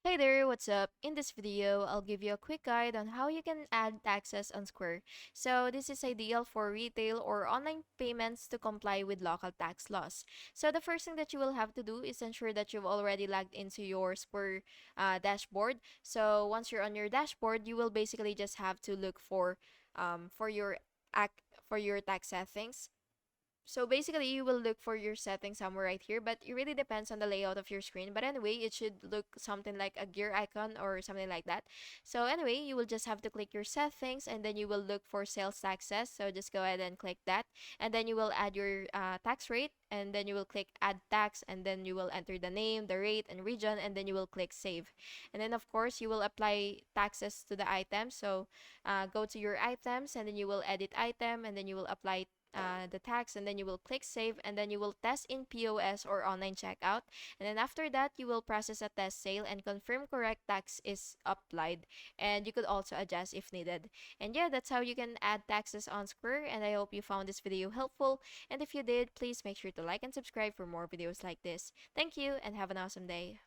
Hey there, what's up? In this video, I'll give you a quick guide on how you can add taxes on Square. So this is ideal for retail or online payments to comply with local tax laws. So the first thing that you will have to do is ensure that you've already logged into your Square dashboard. So once you're on your dashboard, you will basically just have to look for your ac- for your tax settings. So basically, you will look for your settings somewhere right here, but it really depends on the layout of your screen. But anyway, it should look something like a gear icon or something like that. So anyway, you will just have to click your settings and then you will look for sales taxes. So just go ahead and click that. And then you will add your tax rate and then you will click add tax and then you will enter the name, the rate, and region and then you will click save. And then of course, you will apply taxes to the item. So go to your items and then you will edit item and then you will apply the tax and then you will click save and then you will test in POS or online checkout, and then after that you will process a test sale and confirm correct tax is applied, and you could also adjust if needed. And yeah, that's how you can add taxes on Square, and I hope you found this video helpful, and if you did, please make sure to like and subscribe for more videos like this. Thank you and have an awesome day.